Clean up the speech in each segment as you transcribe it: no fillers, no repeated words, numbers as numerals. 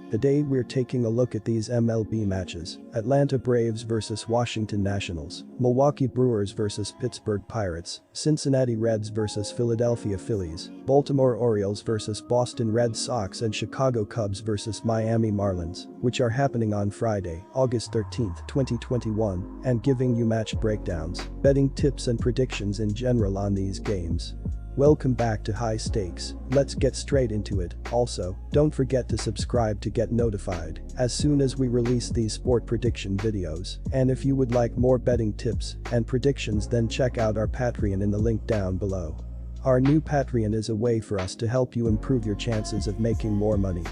Today we're taking a look at these MLB matches: Atlanta Braves vs Washington Nationals, Milwaukee Brewers vs Pittsburgh Pirates, Cincinnati Reds vs Philadelphia Phillies, Baltimore Orioles vs Boston Red Sox, and Chicago Cubs vs Miami Marlins, which are happening on Friday, August 13, 2021, and giving you match breakdowns, betting tips and predictions in general on these games. Welcome back to High Stakes. Let's get straight into it. Also, don't forget to subscribe to get notified as soon as we release these sport prediction videos. And if you would like more betting tips and predictions, then check out our Patreon in the link down below. Our new Patreon is a way for us to help you improve your chances of making more money.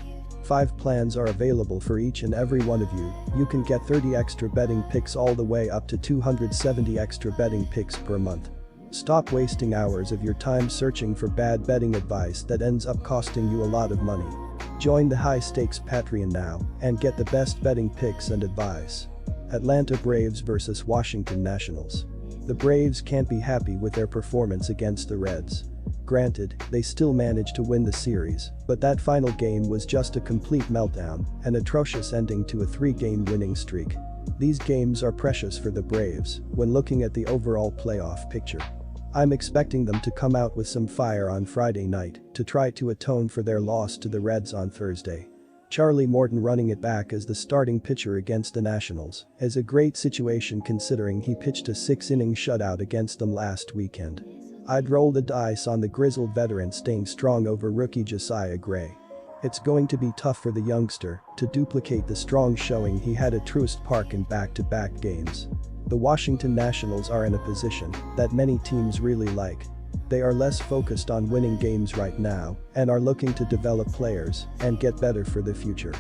5 plans are available for each and every one of you. You can get 30 extra betting picks all the way up to 270 extra betting picks per month. Stop wasting hours of your time searching for bad betting advice that ends up costing you a lot of money. Join the High Stakes Patreon now and get the best betting picks and advice. Atlanta Braves vs Washington Nationals. The Braves can't be happy with their performance against the Reds. Granted, they still managed to win the series, but that final game was just a complete meltdown, an atrocious ending to a 3-game winning streak. These games are precious for the Braves when looking at the overall playoff picture. I'm expecting them to come out with some fire on Friday night to try to atone for their loss to the Reds on Thursday. Charlie Morton running it back as the starting pitcher against the Nationals is a great situation considering he pitched a 6-inning shutout against them last weekend. I'd roll the dice on the grizzled veteran staying strong over rookie Josiah Gray. It's going to be tough for the youngster to duplicate the strong showing he had at Truist Park in back-to-back games. The Washington Nationals are in a position that many teams really like. They are less focused on winning games right now and are looking to develop players and get better for the future.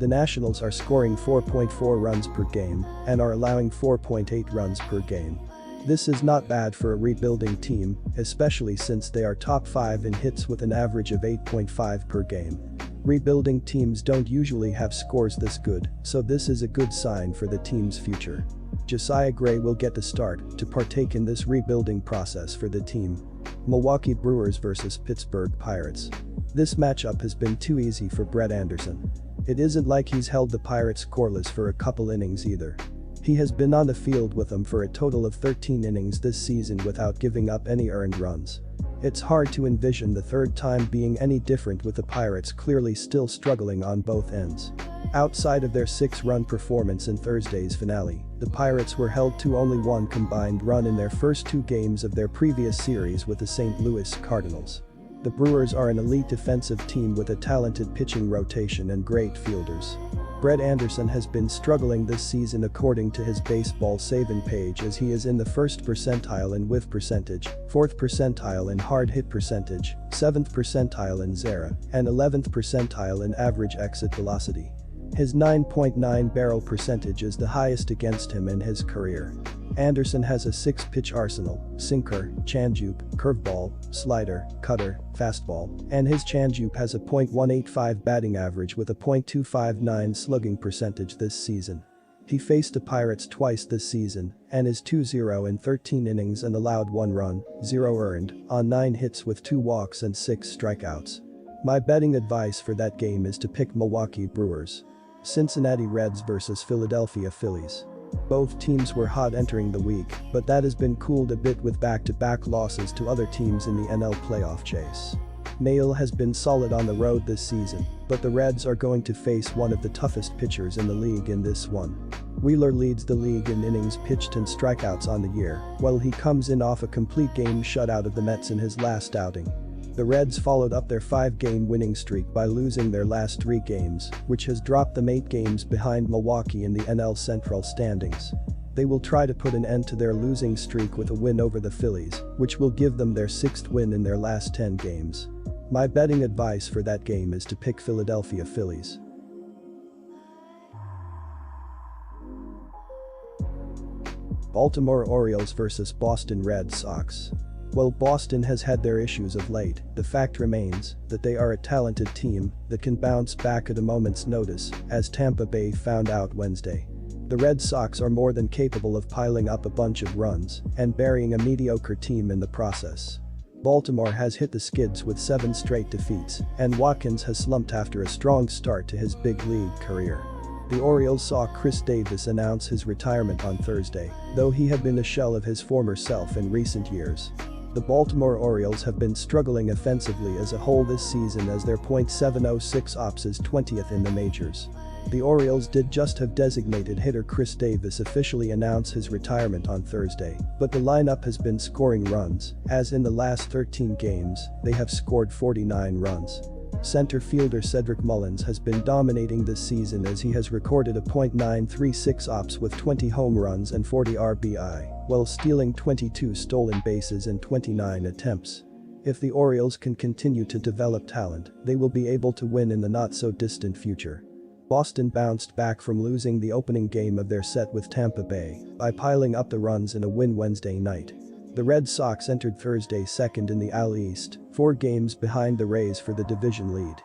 The Nationals are scoring 4.4 runs per game and are allowing 4.8 runs per game. This is not bad for a rebuilding team, especially since they are top 5 in hits with an average of 8.5 per game. Rebuilding teams don't usually have scores this good, so this is a good sign for the team's future. Josiah Gray will get the start to partake in this rebuilding process for the team. Milwaukee Brewers vs Pittsburgh Pirates. This matchup has been too easy for Brett Anderson. It isn't like he's held the Pirates scoreless for a couple innings either. He has been on the field with them for a total of 13 innings this season without giving up any earned runs. It's hard to envision the third time being any different, with the Pirates clearly still struggling on both ends. Outside of their 6-run performance in Thursday's finale, the Pirates were held to only 1 combined run in their first 2 games of their previous series with the St. Louis Cardinals. The Brewers are an elite defensive team with a talented pitching rotation and great fielders. Brett Anderson has been struggling this season according to his baseball saving page, as he is in the 1st percentile in whiff percentage, 4th percentile in hard hit percentage, 7th percentile in ZERA, and 11th percentile in average exit velocity. His 9.9 barrel percentage is the highest against him in his career. Anderson has a 6-pitch arsenal: sinker, changeup, curveball, slider, cutter, fastball, and his changeup has a .185 batting average with a .259 slugging percentage this season. He faced the Pirates twice this season and is 2-0 in 13 innings and allowed 1 run, 0 earned, on 9 hits with 2 walks and 6 strikeouts. My betting advice for that game is to pick Milwaukee Brewers. Cincinnati Reds vs Philadelphia Phillies. Both teams were hot entering the week, but that has been cooled a bit with back-to-back losses to other teams in the NL playoff chase. Maile has been solid on the road this season, but the Reds are going to face one of the toughest pitchers in the league in this one. Wheeler leads the league in innings pitched and strikeouts on the year, while he comes in off a complete game shutout of the Mets in his last outing. The Reds followed up their 5-game winning streak by losing their last 3 games, which has dropped them 8 games behind Milwaukee in the NL Central standings. They will try to put an end to their losing streak with a win over the Phillies, which will give them their 6th win in their last 10 games. My betting advice for that game is to pick Philadelphia Phillies. Baltimore Orioles vs Boston Red Sox. While Boston has had their issues of late, the fact remains that they are a talented team that can bounce back at a moment's notice, as Tampa Bay found out Wednesday. The Red Sox are more than capable of piling up a bunch of runs and burying a mediocre team in the process. Baltimore has hit the skids with 7 straight defeats, and Watkins has slumped after a strong start to his big league career. The Orioles saw Chris Davis announce his retirement on Thursday, though he had been a shell of his former self in recent years. The Baltimore Orioles have been struggling offensively as a whole this season as their .706 ops is 20th in the majors. The Orioles did just have designated hitter Chris Davis officially announce his retirement on Thursday, but the lineup has been scoring runs, as in the last 13 games, they have scored 49 runs. Center fielder Cedric Mullins has been dominating this season as he has recorded a .936 ops with 20 home runs and 40 RBI, while stealing 22 stolen bases in 29 attempts. If the Orioles can continue to develop talent, they will be able to win in the not-so-distant future. Boston bounced back from losing the opening game of their set with Tampa Bay by piling up the runs in a win Wednesday night. The Red Sox entered Thursday second in the AL East, 4 games behind the Rays for the division lead.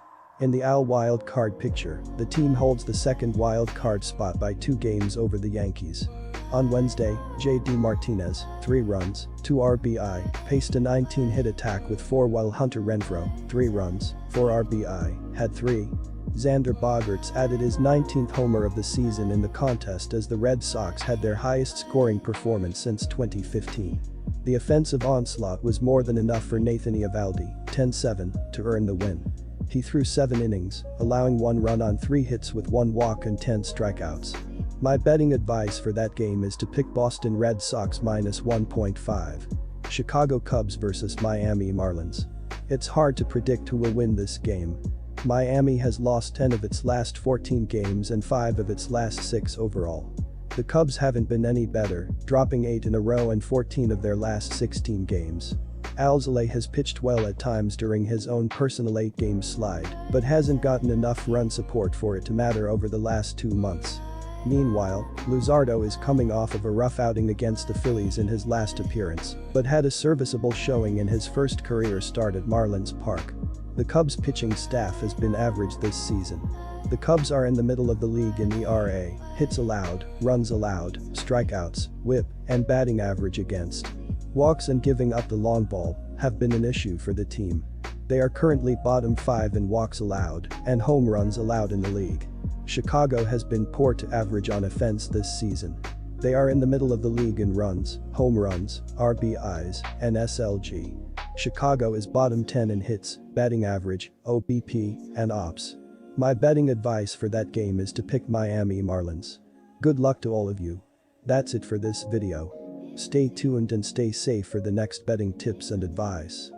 In the AL wild card picture, the team holds the second wild card spot by 2 games over the Yankees. On Wednesday, J.D. Martinez, 3 runs, 2 RBI, paced a 19-hit attack with 4 while Hunter Renfroe, 3 runs, 4 RBI, had 3. Xander Bogaerts added his 19th homer of the season in the contest as the Red Sox had their highest scoring performance since 2015. The offensive onslaught was more than enough for Nathan Eovaldi, 10-7, to earn the win. He threw 7 innings, allowing 1 run on 3 hits with 1 walk and 10 strikeouts. My betting advice for that game is to pick Boston Red Sox -1.5. Chicago Cubs vs Miami Marlins. It's hard to predict who will win this game. Miami has lost 10 of its last 14 games and 5 of its last 6 overall. The Cubs haven't been any better, dropping 8 in a row and 14 of their last 16 games. Alzolay has pitched well at times during his own personal 8-game slide, but hasn't gotten enough run support for it to matter over the last 2 months. Meanwhile, Luzardo is coming off of a rough outing against the Phillies in his last appearance, but had a serviceable showing in his first career start at Marlins Park. The Cubs' pitching staff has been average this season. The Cubs are in the middle of the league in ERA, hits allowed, runs allowed, strikeouts, whip, and batting average against. Walks and giving up the long ball have been an issue for the team. They are currently bottom 5 in walks allowed and home runs allowed in the league. Chicago has been poor to average on offense this season. They are in the middle of the league in runs, home runs, RBIs, and SLG. Chicago is bottom 10 in hits, batting average, OBP, and ops. My betting advice for that game is to pick Miami Marlins. Good luck to all of you. That's it for this video. Stay tuned and stay safe for the next betting tips and advice.